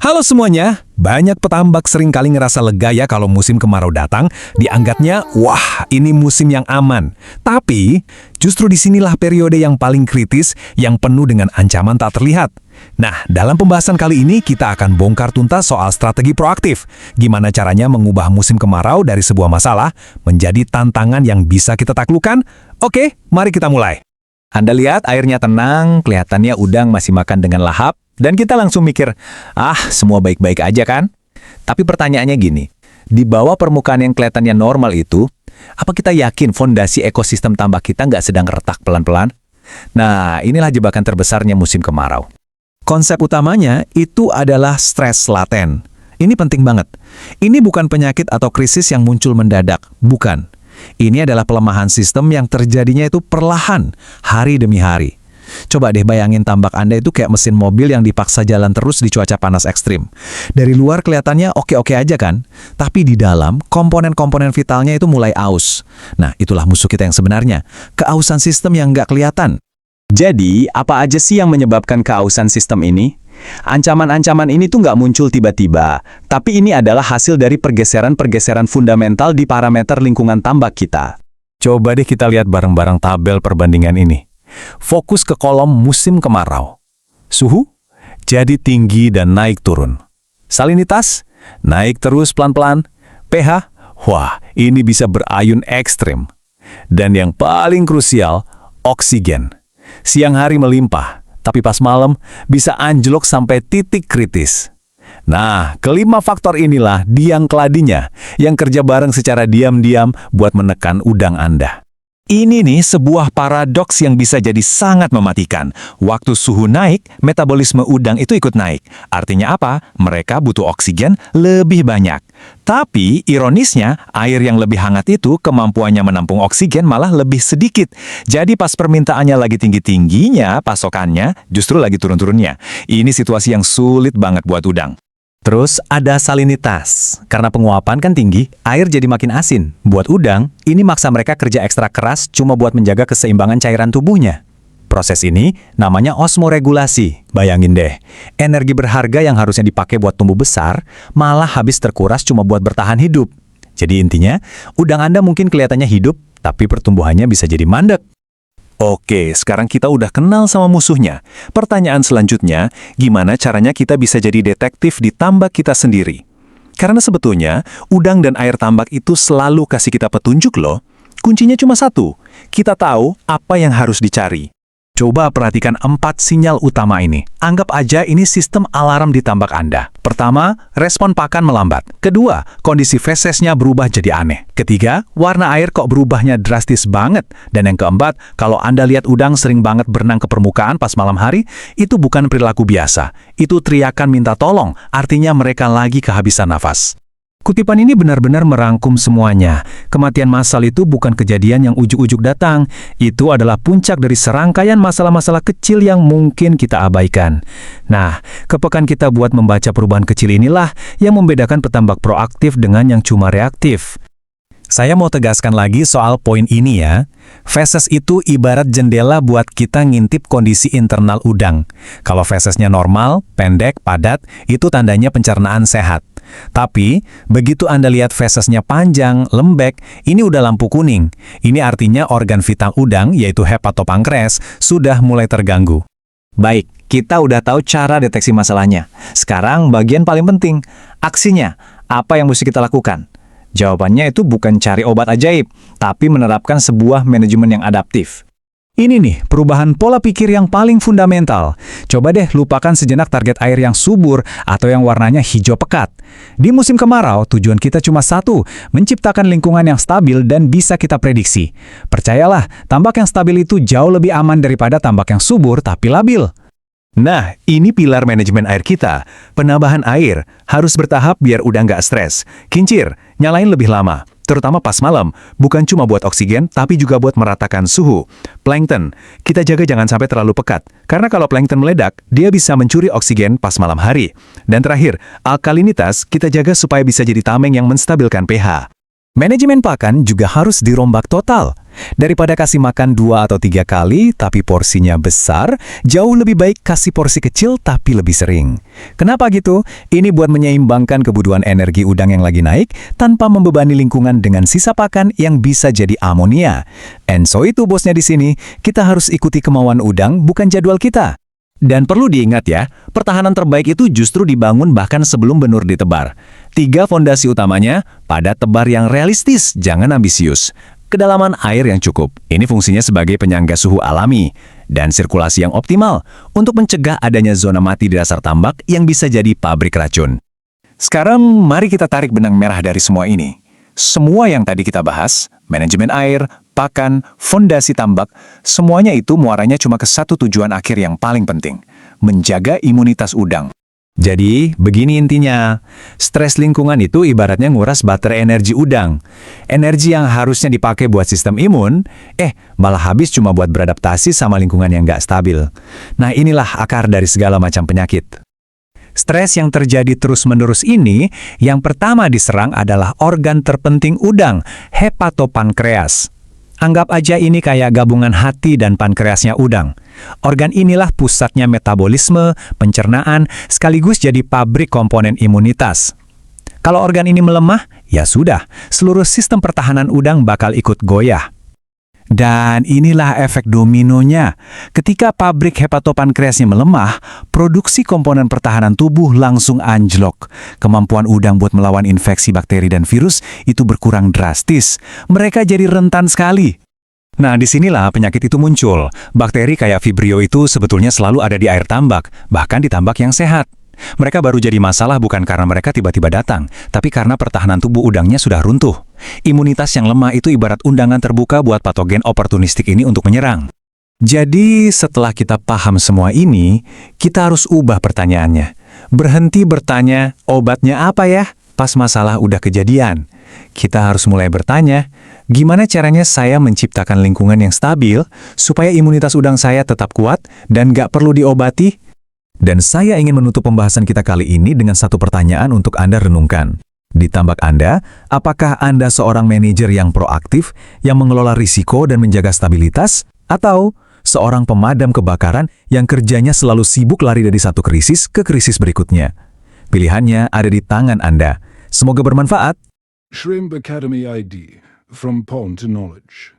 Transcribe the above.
Halo semuanya, banyak petambak seringkali ngerasa lega ya kalau musim kemarau datang, dianggapnya, wah ini musim yang aman. Tapi, justru disinilah periode yang paling kritis, yang penuh dengan ancaman tak terlihat. Nah, dalam pembahasan kali ini kita akan bongkar tuntas soal strategi proaktif. Gimana caranya mengubah musim kemarau dari sebuah masalah menjadi tantangan yang bisa kita taklukkan? Oke, mari kita mulai. Anda lihat airnya tenang, kelihatannya udang masih makan dengan lahap, dan kita langsung mikir, semua baik-baik aja kan? Tapi pertanyaannya gini, di bawah permukaan yang kelihatannya normal itu, apa kita yakin fondasi ekosistem tambak kita nggak sedang retak pelan-pelan? Nah, inilah jebakan terbesarnya musim kemarau. Konsep utamanya itu adalah stres laten. Ini penting banget. Ini bukan penyakit atau krisis yang muncul mendadak, bukan. Ini adalah pelemahan sistem yang terjadinya itu perlahan, hari demi hari. Coba deh bayangin tambak Anda itu kayak mesin mobil yang dipaksa jalan terus di cuaca panas ekstrim. Dari luar kelihatannya oke-oke aja kan? Tapi di dalam, komponen-komponen vitalnya itu mulai aus. Nah, itulah musuh kita yang sebenarnya. Keausan sistem yang nggak kelihatan. Jadi, apa aja sih yang menyebabkan keausan sistem ini? Ancaman-ancaman ini tuh nggak muncul tiba-tiba, tapi ini adalah hasil dari pergeseran-pergeseran fundamental di parameter lingkungan tambak kita. Coba deh kita lihat bareng-barang tabel perbandingan ini. Fokus ke kolom musim kemarau. Suhu jadi tinggi dan naik turun. Salinitas naik terus pelan-pelan. pH, wah ini bisa berayun ekstrim. Dan yang paling krusial, oksigen. Siang hari melimpah, tapi pas malam bisa anjlok sampai titik kritis. Nah, kelima faktor inilah diang keladinya yang kerja bareng secara diam-diam buat menekan udang Anda. Ini nih sebuah paradoks yang bisa jadi sangat mematikan. Waktu suhu naik, metabolisme udang itu ikut naik. Artinya apa? Mereka butuh oksigen lebih banyak. Tapi, ironisnya, air yang lebih hangat itu kemampuannya menampung oksigen malah lebih sedikit. Jadi pas permintaannya lagi tinggi-tingginya, pasokannya justru lagi turun-turunnya. Ini situasi yang sulit banget buat udang. Terus ada salinitas. Karena penguapan kan tinggi, air jadi makin asin. Buat udang, ini maksa mereka kerja ekstra keras cuma buat menjaga keseimbangan cairan tubuhnya. Proses ini namanya osmoregulasi. Bayangin deh, energi berharga yang harusnya dipakai buat tumbuh besar, malah habis terkuras cuma buat bertahan hidup. Jadi intinya, udang Anda mungkin kelihatannya hidup, tapi pertumbuhannya bisa jadi mandek. Oke, sekarang kita udah kenal sama musuhnya. Pertanyaan selanjutnya, gimana caranya kita bisa jadi detektif di tambak kita sendiri? Karena sebetulnya, udang dan air tambak itu selalu kasih kita petunjuk loh. Kuncinya cuma satu, kita tahu apa yang harus dicari. Coba perhatikan 4 sinyal utama ini. Anggap aja ini sistem alarm di tambak Anda. Pertama, respon pakan melambat. Kedua, kondisi fesesnya berubah jadi aneh. Ketiga, warna air kok berubahnya drastis banget. Dan yang keempat, kalau Anda lihat udang sering banget berenang ke permukaan pas malam hari, itu bukan perilaku biasa. Itu teriakan minta tolong, artinya mereka lagi kehabisan nafas. Kutipan ini benar-benar merangkum semuanya. Kematian massal itu bukan kejadian yang ujuk-ujuk datang. Itu adalah puncak dari serangkaian masalah-masalah kecil yang mungkin kita abaikan. Nah, kepekaan kita buat membaca perubahan kecil inilah yang membedakan petambak proaktif dengan yang cuma reaktif. Saya mau tegaskan lagi soal poin ini ya. Feses itu ibarat jendela buat kita ngintip kondisi internal udang. Kalau fesesnya normal, pendek, padat, itu tandanya pencernaan sehat. Tapi, begitu Anda lihat fesesnya panjang, lembek, ini udah lampu kuning. Ini artinya organ vital udang, yaitu hepatopankreas, sudah mulai terganggu. Baik, kita udah tahu cara deteksi masalahnya. Sekarang bagian paling penting, aksinya. Apa yang mesti kita lakukan? Jawabannya itu bukan cari obat ajaib, tapi menerapkan sebuah manajemen yang adaptif. Ini nih, perubahan pola pikir yang paling fundamental. Coba deh lupakan sejenak target air yang subur atau yang warnanya hijau pekat. Di musim kemarau, tujuan kita cuma satu, menciptakan lingkungan yang stabil dan bisa kita prediksi. Percayalah, tambak yang stabil itu jauh lebih aman daripada tambak yang subur tapi labil. Nah, ini pilar manajemen air kita. Penambahan air harus bertahap biar udang nggak stres. Kincir, nyalain lebih lama. Terutama pas malam, bukan cuma buat oksigen, tapi juga buat meratakan suhu. Plankton, kita jaga jangan sampai terlalu pekat. Karena kalau plankton meledak, dia bisa mencuri oksigen pas malam hari. Dan terakhir, alkalinitas kita jaga supaya bisa jadi tameng yang menstabilkan pH. Manajemen pakan juga harus dirombak total. Daripada kasih makan 2 atau 3 kali tapi porsinya besar, jauh lebih baik kasih porsi kecil tapi lebih sering. Kenapa gitu? Ini buat menyeimbangkan kebutuhan energi udang yang lagi naik tanpa membebani lingkungan dengan sisa pakan yang bisa jadi amonia. And so itu bosnya di sini, kita harus ikuti kemauan udang bukan jadwal kita. Dan perlu diingat ya, pertahanan terbaik itu justru dibangun bahkan sebelum benur ditebar. 3 fondasi utamanya, pada tebar yang realistis, jangan ambisius. Kedalaman air yang cukup, ini fungsinya sebagai penyangga suhu alami. Dan sirkulasi yang optimal, untuk mencegah adanya zona mati di dasar tambak yang bisa jadi pabrik racun. Sekarang, mari kita tarik benang merah dari semua ini. Semua yang tadi kita bahas, manajemen air, pakan, fondasi tambak, semuanya itu muaranya cuma ke satu tujuan akhir yang paling penting, menjaga imunitas udang. Jadi, begini intinya, stres lingkungan itu ibaratnya nguras baterai energi udang. Energi yang harusnya dipakai buat sistem imun, malah habis cuma buat beradaptasi sama lingkungan yang nggak stabil. Nah inilah akar dari segala macam penyakit. Stres yang terjadi terus-menerus ini, yang pertama diserang adalah organ terpenting udang, hepatopankreas. Anggap aja ini kayak gabungan hati dan pankreasnya udang. Organ inilah pusatnya metabolisme, pencernaan, sekaligus jadi pabrik komponen imunitas. Kalau organ ini melemah, ya sudah, seluruh sistem pertahanan udang bakal ikut goyah. Dan inilah efek dominonya. Ketika pabrik hepatopankreasnya melemah, produksi komponen pertahanan tubuh langsung anjlok. Kemampuan udang buat melawan infeksi bakteri dan virus itu berkurang drastis. Mereka jadi rentan sekali. Nah, disinilah penyakit itu muncul. Bakteri kayak Vibrio itu sebetulnya selalu ada di air tambak, bahkan di tambak yang sehat. Mereka baru jadi masalah bukan karena mereka tiba-tiba datang, tapi karena pertahanan tubuh udangnya sudah runtuh. Imunitas yang lemah itu ibarat undangan terbuka buat patogen oportunistik ini untuk menyerang. Jadi, setelah kita paham semua ini, kita harus ubah pertanyaannya. Berhenti bertanya, obatnya apa ya? Pas masalah udah kejadian. Kita harus mulai bertanya, gimana caranya saya menciptakan lingkungan yang stabil supaya imunitas udang saya tetap kuat dan nggak perlu diobati? Dan saya ingin menutup pembahasan kita kali ini dengan satu pertanyaan untuk Anda renungkan. Di tambak Anda, apakah Anda seorang manajer yang proaktif, yang mengelola risiko dan menjaga stabilitas? Atau seorang pemadam kebakaran yang kerjanya selalu sibuk lari dari satu krisis ke krisis berikutnya? Pilihannya ada di tangan Anda. Semoga bermanfaat. Shrimp Academy ID, from pond to knowledge.